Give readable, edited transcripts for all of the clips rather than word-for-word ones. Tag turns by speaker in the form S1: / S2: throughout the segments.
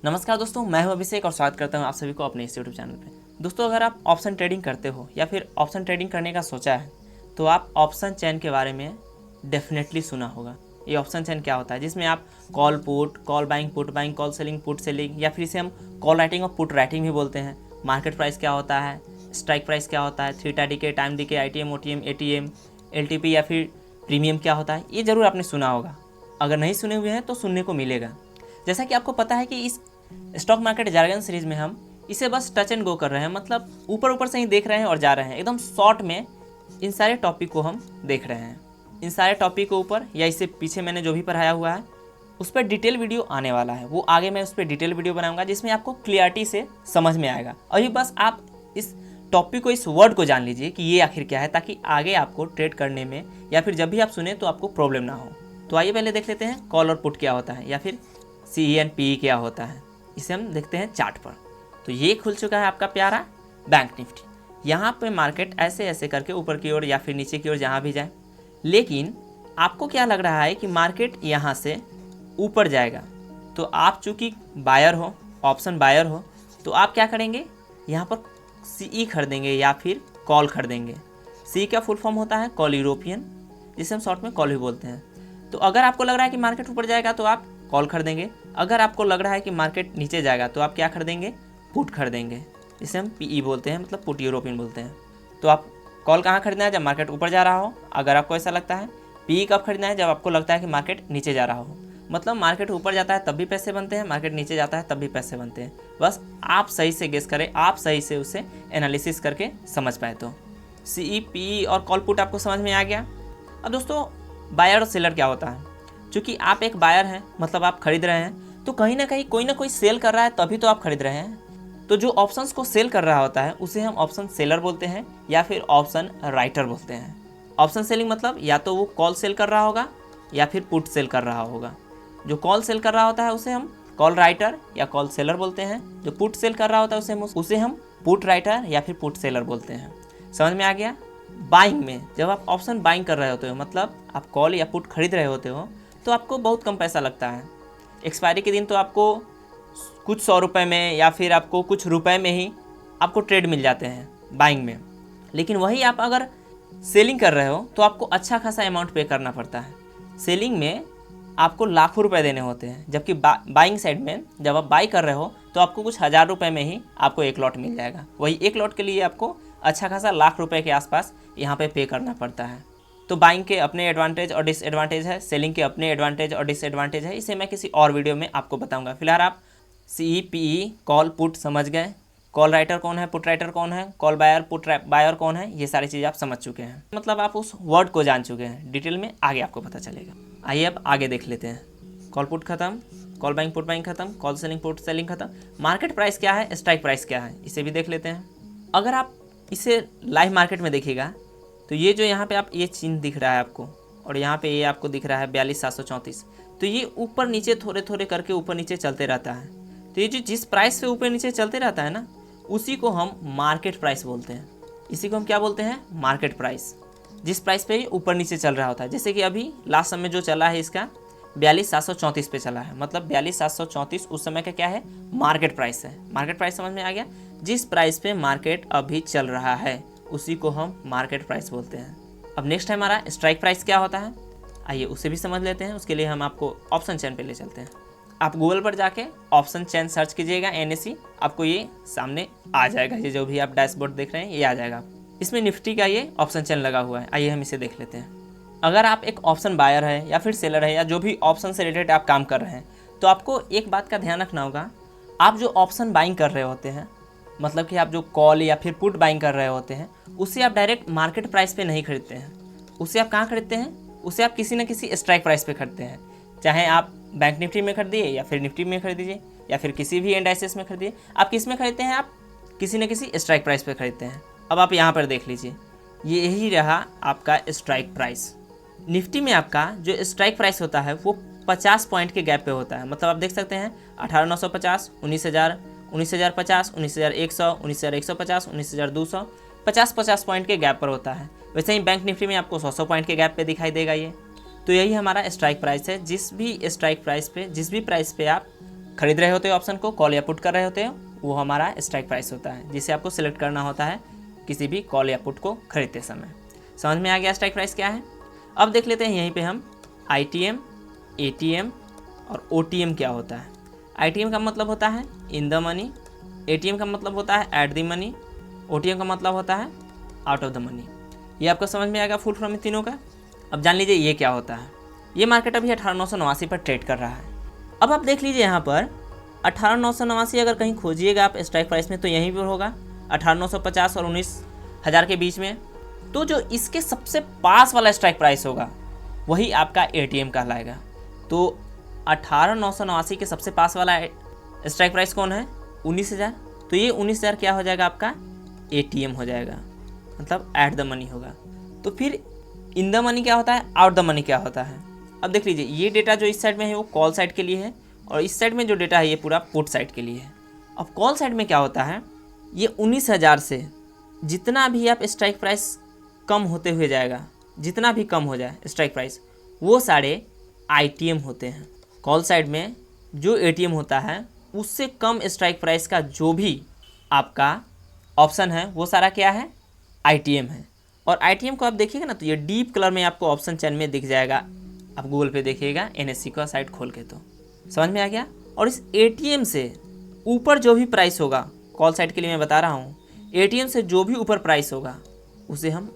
S1: नमस्कार दोस्तों, मैं हूं अभिषेक और स्वागत करता हूं आप सभी को अपने इस यूट्यूब चैनल पे। दोस्तों, अगर आप ऑप्शन ट्रेडिंग करते हो या फिर ऑप्शन ट्रेडिंग करने का सोचा है तो आप ऑप्शन चेन के बारे में डेफिनेटली सुना होगा। ये ऑप्शन चेन क्या होता है, जिसमें आप call put, call buying, call selling, put selling या फिर इसे हम कॉल राइटिंग और पुट राइटिंग भी बोलते हैं। मार्केट प्राइस क्या होता है, स्ट्राइक प्राइस क्या होता है, theta DK, time DK, ITM, OTM, ATM, LTP या फिर प्रीमियम क्या होता है, ये ज़रूर आपने सुना होगा। अगर नहीं सुने हुए हैं तो सुनने को मिलेगा। जैसा कि आपको पता है कि इस स्टॉक मार्केट जार्गन सीरीज में हम इसे बस टच एंड गो कर रहे हैं, मतलब ऊपर ऊपर से ही देख रहे हैं और जा रहे हैं। एकदम शॉर्ट में इन सारे टॉपिक को हम देख रहे हैं। इन सारे टॉपिक के ऊपर या इससे पीछे मैंने जो भी पढ़ाया हुआ है उस पर डिटेल वीडियो आने वाला है। वो आगे मैं उस पर डिटेल वीडियो बनाऊंगा जिसमें आपको क्लियरिटी से समझ में आएगा। अभी बस आप इस टॉपिक को, इस वर्ड को जान लीजिए कि ये आखिर क्या है, ताकि आगे आपको ट्रेड करने में या फिर जब भी आप सुने तो आपको प्रॉब्लम ना हो। तो आइए पहले देख लेते हैं कॉल और पुट क्या होता है या फिर CE and PE क्या होता है। इसे हम देखते हैं चार्ट पर। तो ये खुल चुका है आपका प्यारा बैंक निफ्टी। यहाँ पे मार्केट ऐसे ऐसे करके ऊपर की ओर या फिर नीचे की ओर जहाँ भी जाए, लेकिन आपको क्या लग रहा है कि मार्केट यहाँ से ऊपर जाएगा। तो आप चूँकि बायर हो, ऑप्शन बायर हो, तो आप क्या करेंगे, यहाँ पर CE खरीदेंगे या फिर कॉल खरीदेंगे। CE का फुल फॉर्म होता है कॉल यूरोपियन, जिसे हम शॉर्ट में कॉल भी बोलते हैं। तो अगर आपको लग रहा है कि मार्केट ऊपर जाएगा तो आप कॉल खरीदेंगे। अगर आपको लग रहा है कि मार्केट नीचे जाएगा तो आप क्या खरीदेंगे, पुट खरीदेंगे, जिसे हम PE बोलते हैं, मतलब पुट यूरोपियन बोलते हैं। तो आप कॉल कहाँ खरीदना है, जब मार्केट ऊपर जा रहा हो, अगर आपको ऐसा लगता है। PE कब खरीदना है, जब आपको लगता है कि मार्केट नीचे जा रहा हो। मतलब मार्केट ऊपर जाता है तब भी पैसे बनते हैं, मार्केट नीचे जाता है तब भी पैसे बनते हैं। बस आप सही से गेस करें, आप सही से उसे एनालिसिस करके समझ पाए तो। CE, PE और कॉल पुट आपको समझ में आ गया। अब दोस्तों, बायर और सेलर क्या होता है। चूँकि आप एक बायर हैं, मतलब आप खरीद रहे हैं, तो कहीं ना कहीं कोई ना कोई सेल कर रहा है तभी तो आप खरीद रहे हैं। तो जो ऑप्शंस को सेल कर रहा होता है उसे हम ऑप्शन सेलर बोलते हैं या फिर ऑप्शन राइटर बोलते हैं। ऑप्शन सेलिंग मतलब या तो वो कॉल सेल कर रहा होगा या फिर पुट सेल कर रहा होगा। जो कॉल सेल कर रहा होता है उसे हम कॉल राइटर या कॉल सेलर बोलते हैं। जो पुट सेल कर रहा होता है उसे हम पुट राइटर या फिर पुट सेलर बोलते हैं। समझ में आ गया। बाइंग में जब आप ऑप्शन बाइंग कर रहे होते हो, मतलब आप कॉल या पुट खरीद रहे होते हो, तो आपको बहुत कम पैसा लगता है। एक्सपायरी के दिन तो आपको कुछ 100 रुपये में या फिर आपको कुछ रुपए में ही आपको ट्रेड मिल जाते हैं बाइंग में। लेकिन वही आप अगर सेलिंग कर रहे हो तो आपको अच्छा खासा अमाउंट पे करना पड़ता है। सेलिंग में आपको लाखों रुपए देने होते हैं, जबकि बाइंग साइड में जब आप बाई कर रहे हो तो आपको कुछ 1000 रुपये में ही आपको एक लॉट मिल जाएगा। वही एक लॉट के लिए आपको अच्छा खासा लाख रुपए के आसपास यहाँ पे करना पड़ता है। तो बाइंग के अपने एडवांटेज और डिसएडवांटेज है, सेलिंग के अपने एडवांटेज और डिसएडवांटेज है। इसे मैं किसी और वीडियो में आपको बताऊंगा। फिलहाल आप CE, PE, कॉल पुट समझ गए। कॉल राइटर कौन है, पुट राइटर कौन है, कॉल बायर, पुट बायर कौन है, ये सारी चीज़ आप समझ चुके हैं। मतलब आप उस वर्ड को जान चुके हैं। डिटेल में आगे आपको पता चलेगा। आइए अब आगे देख लेते हैं। कॉल पुट खत्म, कॉल बाइंग पुट बाइंग खत्म, कॉल सेलिंग पुट सेलिंग खत्म। मार्केट प्राइस क्या है, स्ट्राइक प्राइस क्या है, इसे भी देख लेते हैं। अगर आप इसे लाइव मार्केट में देखिएगा तो ये जो यहाँ पे आप ये चिन्ह दिख रहा है आपको, और यहाँ पे ये आपको दिख रहा है 42,734, तो ये ऊपर नीचे थोड़े थोड़े करके ऊपर नीचे चलते रहता है। तो ये जो जिस प्राइस पे ऊपर नीचे चलते रहता है ना, उसी को हम मार्केट प्राइस बोलते हैं। इसी को हम क्या बोलते हैं, मार्केट प्राइस। जिस प्राइस पे ऊपर नीचे चल रहा होता है, जैसे कि अभी लास्ट समय जो चला है इसका 42,734 पे चला है, मतलब 42,734 उस समय का क्या है, मार्केट प्राइस है। मार्केट प्राइस समझ में आ गया। जिस प्राइस पे मार्केट अभी चल रहा है उसी को हम मार्केट प्राइस बोलते हैं। अब नेक्स्ट है हमारा स्ट्राइक प्राइस क्या होता है। आइए उसे भी समझ लेते हैं। उसके लिए हम आपको ऑप्शन चेन पे ले चलते हैं। आप गूगल पर जाके ऑप्शन चेन सर्च कीजिएगा, NSE, आपको ये सामने आ जाएगा। ये जो भी आप डैशबोर्ड देख रहे हैं ये आ जाएगा। इसमें निफ्टी का ये ऑप्शन चेन लगा हुआ है। आइए हम इसे देख लेते हैं। अगर आप एक ऑप्शन बायर है या फिर सेलर है या जो भी ऑप्शन से रिलेटेड आप काम कर रहे हैं, तो आपको एक बात का ध्यान रखना होगा। आप जो ऑप्शन बाइंग कर रहे होते हैं, मतलब कि आप जो कॉल या फिर पुट बाइंग कर रहे होते हैं, उसे आप डायरेक्ट मार्केट प्राइस पे नहीं खरीदते हैं। उसे आप कहाँ खरीदते हैं, उसे आप किसी न किसी स्ट्राइक प्राइस पे खरीदते हैं। चाहे आप बैंक निफ्टी में खरीदिए या फिर निफ्टी में खरीदिए या फिर किसी भी इंडाइसेस में खरीदिए, आप किस में खरीदते हैं, आप किसी न किसी स्ट्राइक प्राइस पे खरीदते हैं। अब आप यहाँ पर देख लीजिए, ये यही रहा आपका स्ट्राइक प्राइस। निफ्टी में आपका जो स्ट्राइक प्राइस होता है वो 50 पॉइंट के गैप पे होता है। मतलब आप देख सकते हैं 18,950, 19,000, 19,050, 19,100, 19,150, 19,200, 50-50 पॉइंट के गैप पर होता है। वैसे ही बैंक निफ्टी में आपको 100 पॉइंट के गैप पे दिखाई देगा ये। तो यही हमारा स्ट्राइक प्राइस है। जिस भी स्ट्राइक प्राइस पे, जिस भी प्राइस पे आप खरीद रहे होते हो ऑप्शन को, कॉल या पुट कर रहे होते हो, वो हमारा स्ट्राइक प्राइस होता है, जिसे आपको सिलेक्ट करना होता है किसी भी कॉल या पुट को खरीदते समय। समझ में आ गया स्ट्राइक प्राइस क्या है। अब देख लेते हैं यहीं पे हम ITM, ATM और OTM क्या होता है। ITM का मतलब होता है इन द मनी, ATM का मतलब होता है एट द मनी, OTM का मतलब होता है आउट ऑफ द मनी। ये आपको समझ में आएगा फुल फॉर्म इन तीनों का। अब जान लीजिए ये क्या होता है। ये मार्केट अभी 18,989 पर ट्रेड कर रहा है। अब आप देख लीजिए यहाँ पर 18,989 अगर कहीं खोजिएगा आप स्ट्राइक प्राइस में तो यहीं पर होगा 18,950 और 19,000 के बीच में। तो जो इसके सबसे पास वाला स्ट्राइक प्राइस होगा वही आपका ATM कहलाएगा। तो 18,989 के सबसे पास वाला स्ट्राइक प्राइस कौन है? 19,000। तो ये 19,000 क्या हो जाएगा आपका? ATM हो जाएगा, मतलब एट द मनी होगा। तो फिर इन द मनी क्या होता है, आउट द मनी क्या होता है। अब देख लीजिए ये डेटा जो इस साइड में है वो कॉल साइड के लिए है और इस साइड में जो डेटा है ये पूरा पुट साइड के लिए है। अब कॉल साइड में क्या होता है, ये 19,000 से जितना भी आप स्ट्राइक प्राइस कम होते हुए जाएगा, जितना भी कम हो जाए स्ट्राइक प्राइस, वो सारे ITM होते हैं। कॉल साइड में जो ATM होता है उससे कम स्ट्राइक प्राइस का जो भी आपका ऑप्शन है वो सारा क्या है, ITM है। और ITM को आप देखिएगा ना तो ये डीप कलर में आपको ऑप्शन चैन में दिख जाएगा। आप गूगल पे देखिएगा NSE का साइट खोल के, तो समझ में आ गया। और इस ATM से ऊपर जो भी प्राइस होगा, कॉल साइट के लिए मैं बता रहा हूँ, ATM से जो भी ऊपर प्राइस होगा उसे हम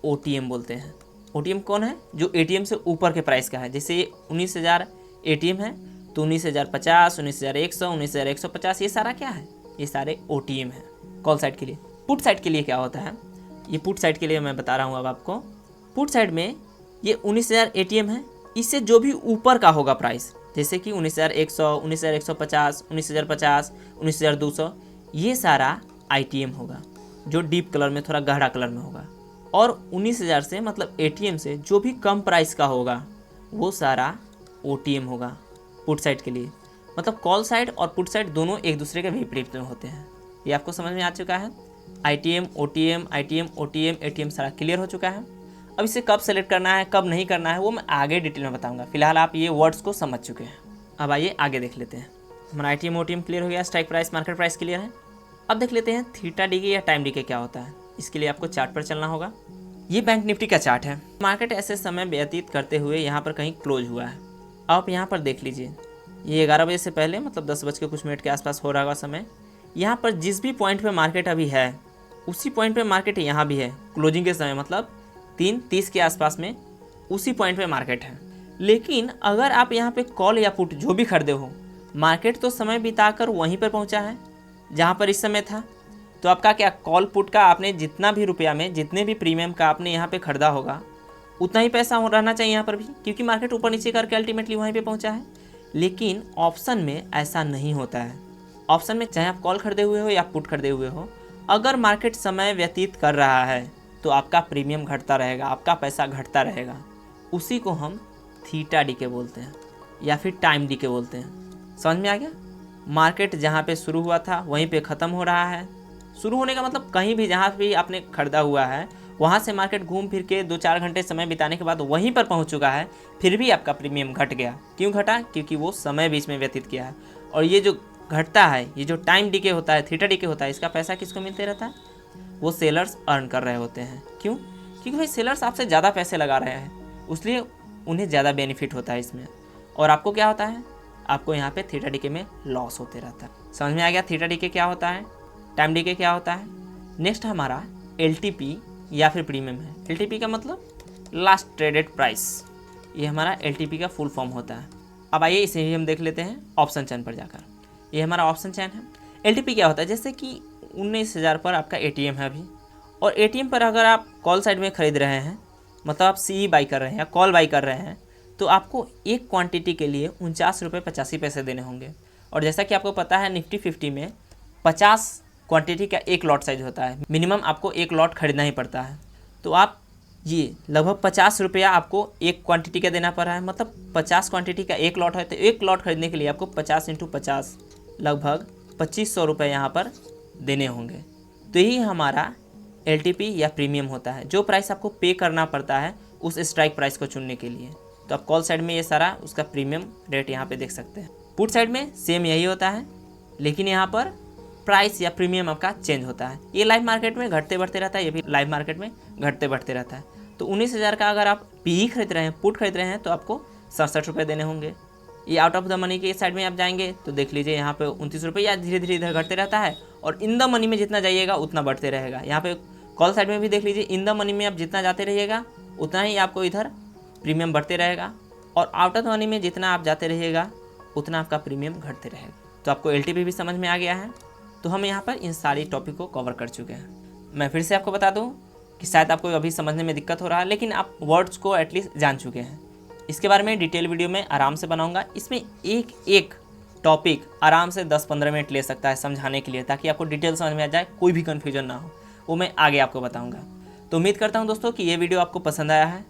S1: OTM बोलते हैं। OTM कौन है? जो ATM से ऊपर के प्राइस का है। जैसे ये 19,000 ATM है तो 19,050, 19,100, 19,150 ये सारा क्या है, ये सारे OTM है कॉल साइड के लिए। पुट साइड के लिए क्या होता है, ये पुट साइड के लिए मैं बता रहा हूँ अब आपको। पुट साइड में ये 19,000 ATM है, इससे जो भी ऊपर का होगा प्राइस, जैसे कि 19,100, 19,150, 19,050, 19,200, ये सारा ITM होगा जो डीप कलर में, थोड़ा गहरा कलर में होगा। और 19,000 से मतलब ATM से जो भी कम प्राइस का होगा वो सारा OTM होगा पुट साइड के लिए। मतलब कॉल साइड और पुट साइड दोनों एक दूसरे के विपरीत में होते हैं। ये आपको समझ में आ चुका है। ITM, OTM, ITM, OTM, ATM सारा क्लियर हो चुका है। अब इसे कब सेलेक्ट करना है, कब नहीं करना है, वो मैं आगे डिटेल में बताऊंगा। फिलहाल आप ये वर्ड्स को समझ चुके हैं। अब आइए आगे देख लेते हैं। हमारा ITM, OTM क्लियर हो गया, strike price, market price clear है। अब देख लेते हैं थीटा डीके या टाइम डीके क्या होता है। इसके लिए आपको चार्ट पर चलना होगा। ये बैंक निफ्टी का चार्ट है। मार्केट ऐसे समय व्यतीत करते हुए यहाँ पर कहीं क्लोज हुआ है। आप यहाँ पर देख लीजिए, ये 11 बजे से पहले मतलब 10 बज के कुछ मिनट के आसपास हो रहा होगा समय। यहाँ पर जिस भी पॉइंट पे मार्केट अभी है उसी पॉइंट पे मार्केट यहाँ भी है क्लोजिंग के समय, मतलब 3:30 के आसपास में उसी पॉइंट पे मार्केट है। लेकिन अगर आप यहाँ पे कॉल या पुट जो भी खरीदे हो, मार्केट तो समय बिताकर वहीं पर पहुँचा है जहाँ पर इस समय था। तो आपका क्या, कॉल पुट का आपने जितना भी रुपया में, जितने भी प्रीमियम का आपने यहाँ पे खरीदा होगा उतना ही पैसा रहना चाहिए यहाँ पर भी, क्योंकि मार्केट ऊपर नीचे करके अल्टीमेटली वहीं पे पहुँचा है। लेकिन ऑप्शन में ऐसा नहीं होता है। ऑप्शन में चाहे आप कॉल खरीदे हुए हो या पुट खरीदे हुए हो, अगर मार्केट समय व्यतीत कर रहा है तो आपका प्रीमियम घटता रहेगा, आपका पैसा घटता रहेगा। उसी को हम थीटा डीके बोलते हैं या फिर टाइम डीके बोलते हैं। समझ में आ गया। मार्केट जहाँ पे शुरू हुआ था वहीं पे ख़त्म हो रहा है। शुरू होने का मतलब कहीं भी जहाँ भी आपने खरीदा हुआ है वहाँ से मार्केट घूम फिर के 2-4 घंटे समय बिताने के बाद वहीं पर पहुँच चुका है, फिर भी आपका प्रीमियम घट गया। क्यों घटा? क्योंकि वो समय बीच में व्यतीत किया है। और ये जो घटता है, ये जो टाइम डीके होता है, थीटा डीके होता है, इसका पैसा किसको मिलते रहता है? वो सेलर्स अर्न कर रहे होते हैं। क्यों? क्योंकि भाई सेलर्स आपसे ज़्यादा पैसे लगा रहे हैं, इसलिए उन्हें ज़्यादा बेनिफिट होता है इसमें। और आपको क्या होता है? आपको यहाँ पे थीटा डीके में लॉस होते रहता है। समझ में आ गया थीटा डीके क्या होता है, टाइम डीके क्या होता है। नेक्स्ट हमारा LTP या फिर प्रीमियम है। LTP का मतलब लास्ट ट्रेडेड प्राइस, ये हमारा LTP का फुल फॉर्म होता है। अब आइए इसे भी हम देख लेते हैं ऑप्शन चैन पर जाकर। ये हमारा ऑप्शन चैन है। LTP क्या होता है? जैसे कि 19,000 पर आपका ATM है अभी, और ATM पर अगर आप कॉल साइड में ख़रीद रहे हैं, मतलब आप CE बाई कर रहे हैं या कॉल बाई कर रहे हैं, तो आपको एक क्वांटिटी के लिए 49 रुपये 85 पैसे देने होंगे। और जैसा कि आपको पता है निफ्टी 50 में 50 क्वांटिटी का एक लॉट साइज होता है, मिनिमम आपको एक लॉट खरीदना ही पड़ता है। तो आप ये लगभग 50 रुपया आपको एक क्वांटिटी का देना पड़ रहा है, मतलब 50 क्वांटिटी का एक लॉट है। तो एक लॉट खरीदने के लिए आपको 50 × 50 लगभग 2,500 रुपये यहाँ पर देने होंगे। तो यही हमारा LTP या प्रीमियम होता है, जो प्राइस आपको पे करना पड़ता है उस स्ट्राइक प्राइस को चुनने के लिए। तो आप कॉल साइड में ये सारा उसका प्रीमियम रेट यहाँ पे देख सकते हैं। पुट साइड में सेम यही होता है, लेकिन यहाँ पर प्राइस या प्रीमियम आपका चेंज होता है। ये लाइव मार्केट में घटते बढ़ते रहता है, ये भी लाइव मार्केट में घटते बढ़ते रहता है। तो 19,000 का अगर आप पी खरीद रहे हैं, पुट खरीद रहे हैं, तो आपको 67 रुपये देने होंगे। ये आउट ऑफ द मनी के साइड में आप जाएंगे तो देख लीजिए यहाँ पे 29 रुपये, या धीरे धीरे इधर घटते रहता है, और इन द मनी में जितना जाइएगा उतना बढ़ते रहेगा। यहाँ पे कॉल साइड में भी देख लीजिए, इन द मनी में आप जितना जाते रहिएगा उतना ही आपको इधर प्रीमियम बढ़ते रहेगा, और आउट ऑफ द मनी में जितना आप जाते रहिएगा उतना आपका प्रीमियम घटते रहेगा। तो आपको एलटीवी भी समझ में आ गया है। तो हम यहाँ पर इन सारी टॉपिक को कवर कर चुके हैं। मैं फिर से आपको बता दूँ कि शायद आपको अभी समझने में दिक्कत हो रहा है, लेकिन आप वर्ड्स को एटलीस्ट जान चुके हैं। इसके बारे में डिटेल वीडियो में आराम से बनाऊंगा। इसमें एक एक टॉपिक आराम से 10-15 मिनट ले सकता है समझाने के लिए, ताकि आपको डिटेल समझ में आ जाए, कोई भी कन्फ्यूजन ना हो। वो मैं आगे आपको बताऊंगा। तो उम्मीद करता हूं दोस्तों कि ये वीडियो आपको पसंद आया है।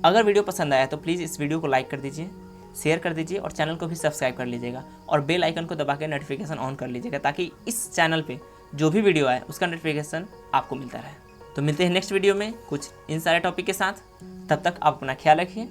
S1: अगर वीडियो पसंद आया तो प्लीज़ इस वीडियो को लाइक कर दीजिए, शेयर कर दीजिए, और चैनल को भी सब्सक्राइब कर लीजिएगा, और बेल आइकन को दबा के नोटिफिकेशन ऑन कर लीजिएगा, ताकि इस चैनल पर जो भी वीडियो आए उसका नोटिफिकेशन आपको मिलता रहे। तो मिलते हैं नेक्स्ट वीडियो में कुछ इन सारे टॉपिक के साथ। तब तक आप अपना ख्याल रखिए।